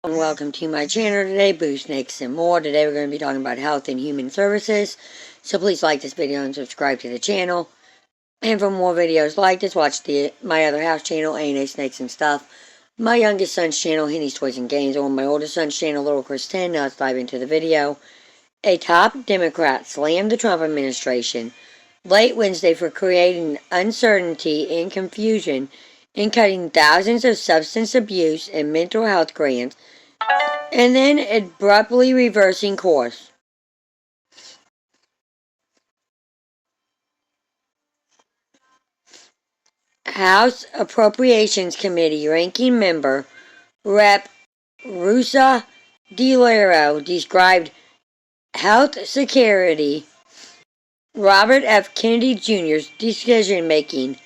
Welcome to my channel today, Boo Snakes and More. Today we're going to be talking about health and human services. So please like this video and subscribe to the channel. And for more videos like this, watch my other house channel, A&A Snakes and Stuff. My youngest son's channel, Henny's Toys and Games, or my oldest son's channel, Little Chris 10. Now let's dive into the video. A top Democrat slammed the Trump administration late Wednesday for creating uncertainty and confusion in cutting thousands of substance abuse and mental health grants, and then abruptly reversing course. House Appropriations Committee ranking member Rep. Rusa DeLauro described health secretary Robert F. Kennedy Jr.'s decision-making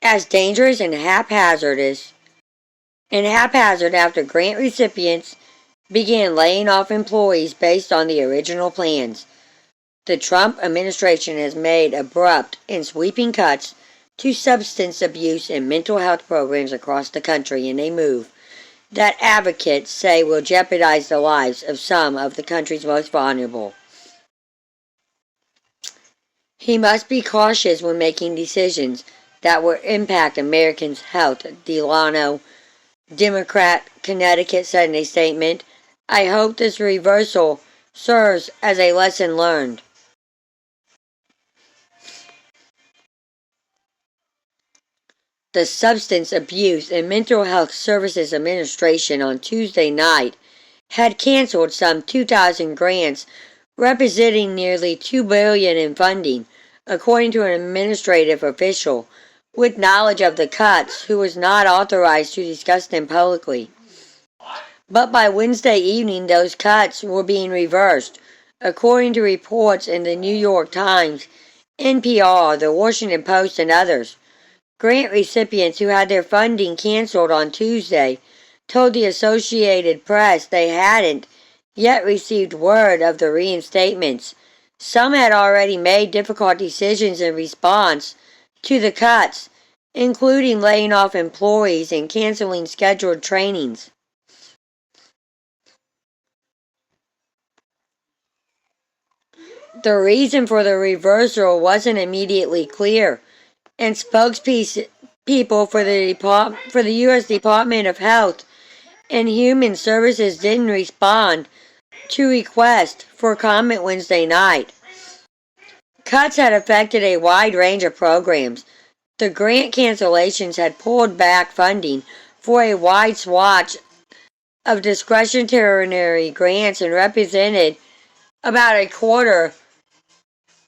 as dangerous and haphazard after grant recipients began laying off employees based on the original plans. The Trump administration has made abrupt and sweeping cuts to substance abuse and mental health programs across the country in a move that advocates say will jeopardize the lives of some of the country's most vulnerable. He must be cautious when making decisions that will impact Americans' health, Delano, Democrat, Connecticut, said in a statement. I hope this reversal serves as a lesson learned. The Substance Abuse and Mental Health Services Administration on Tuesday night had canceled some 2,000 grants representing nearly $2 billion in funding, according to an administrative official with knowledge of the cuts who was not authorized to discuss them publicly. But by Wednesday evening, those cuts were being reversed, according to reports in the New York Times, NPR, The Washington Post, and others. Grant recipients who had their funding canceled on Tuesday told the Associated Press they hadn't yet received word of the reinstatements. Some had already made difficult decisions in response to the cuts, including laying off employees and canceling scheduled trainings. The reason for the reversal wasn't immediately clear, and spokespeople for the U.S. Department of Health and Human Services didn't respond to requests for comment Wednesday night. Cuts had affected a wide range of programs. The grant cancellations had pulled back funding for a wide swath of discretionary grants and represented about a quarter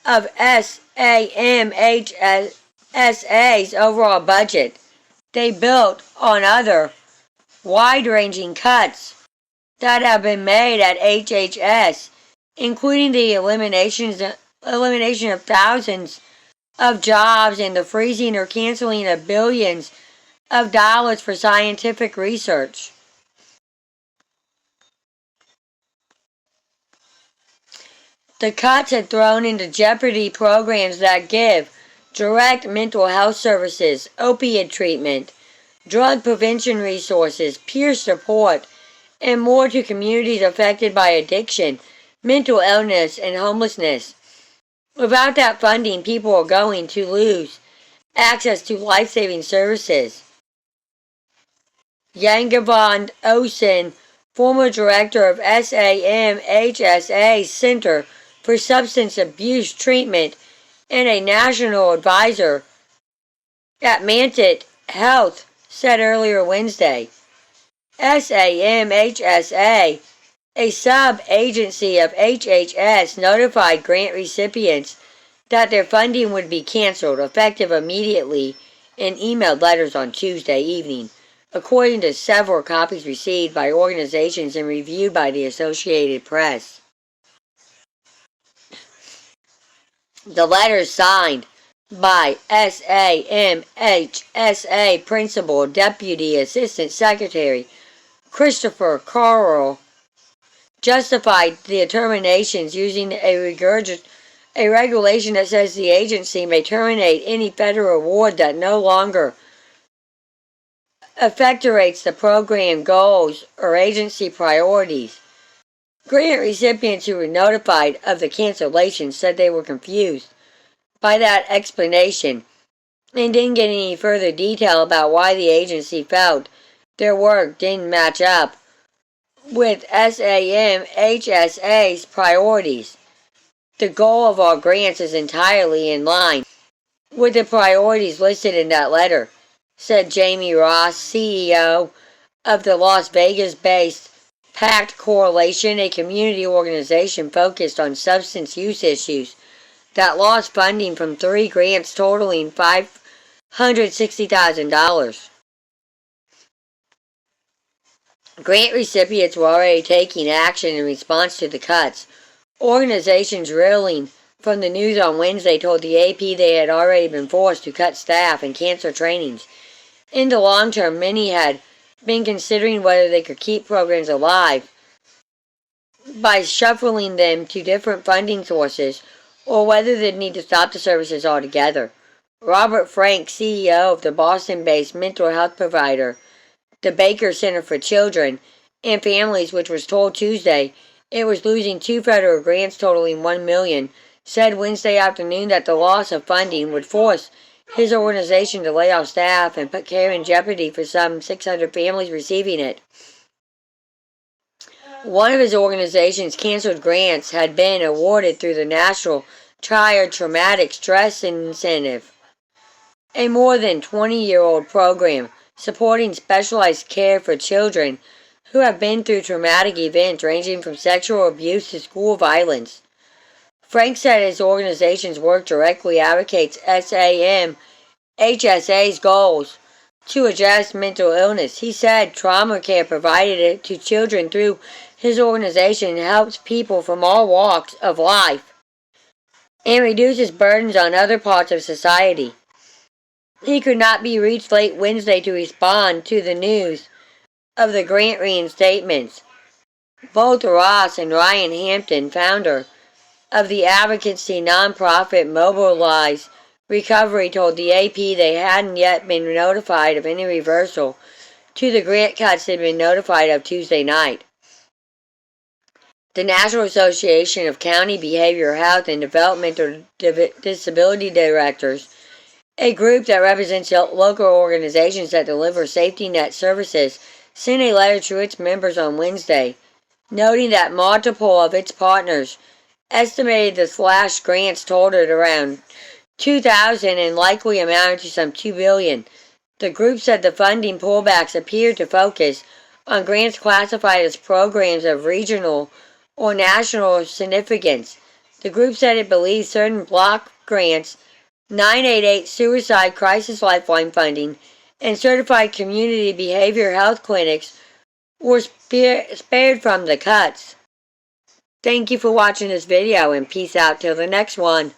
of SAMHSA's overall budget. They built on other wide-ranging cuts that have been made at HHS, including the elimination of thousands of jobs and the freezing or canceling of billions of dollars for scientific research. The cuts had thrown into jeopardy programs that give direct mental health services, opiate treatment, drug prevention resources, peer support, and more to communities affected by addiction, mental illness, and homelessness. Without that funding, people are going to lose access to life-saving services. Yangavon Osen, former director of SAMHSA's Center for Substance Abuse Treatment and a national advisor at Mantit Health, said earlier Wednesday. SAMHSA, a sub-agency of HHS, notified grant recipients that their funding would be canceled effective immediately in emailed letters on Tuesday evening, according to several copies received by organizations and reviewed by the Associated Press. The letters signed by SAMHSA Principal Deputy Assistant Secretary Christopher Carroll justified the determinations using a regulation that says the agency may terminate any federal award that no longer effectuates the program goals or agency priorities. Grant recipients who were notified of the cancellation said they were confused by that explanation and didn't get any further detail about why the agency felt their work didn't match up with SAMHSA's priorities. The goal of our grants is entirely in line with the priorities listed in that letter, said Jamie Ross, CEO of the Las Vegas-based PACT Coalition, a community organization focused on substance use issues that lost funding from 3 grants totaling $560,000. Grant recipients were already taking action in response to the cuts. Organizations reeling from the news on Wednesday told the AP they had already been forced to cut staff and cancel trainings. In the long term, many had been considering whether they could keep programs alive by shuffling them to different funding sources or whether they'd need to stop the services altogether. Robert Frank, CEO of the Boston-based mental health provider, the Baker Center for Children and Families, which was told Tuesday it was losing 2 federal grants totaling $1 million, said Wednesday afternoon that the loss of funding would force his organization to lay off staff and put care in jeopardy for some 600 families receiving it. One of his organization's canceled grants had been awarded through the National Triad Traumatic Stress Incentive, a more than 20-year-old program supporting specialized care for children who have been through traumatic events ranging from sexual abuse to school violence. Frank said his organization's work directly advocates SAMHSA's goals to address mental illness. He said trauma care provided to children through his organization helps people from all walks of life and reduces burdens on other parts of society. He could not be reached late Wednesday to respond to the news of the grant reinstatements. Both Ross and Ryan Hampton, founder of the advocacy nonprofit Mobilize Recovery, told the AP they hadn't yet been notified of any reversal to the grant cuts they'd been notified of Tuesday night. The National Association of County Behavioral Health and Developmental Disability Directors, a group that represents local organizations that deliver safety net services, sent a letter to its members on Wednesday, noting that multiple of its partners estimated the slashed grants totaled around 2,000 and likely amounted to some $2 billion. The group said the funding pullbacks appeared to focus on grants classified as programs of regional or national significance. The group said it believes certain block grants, 988 Suicide Crisis Lifeline funding, and certified community behavioral health clinics were spared from the cuts. Thank you for watching this video and peace out till the next one.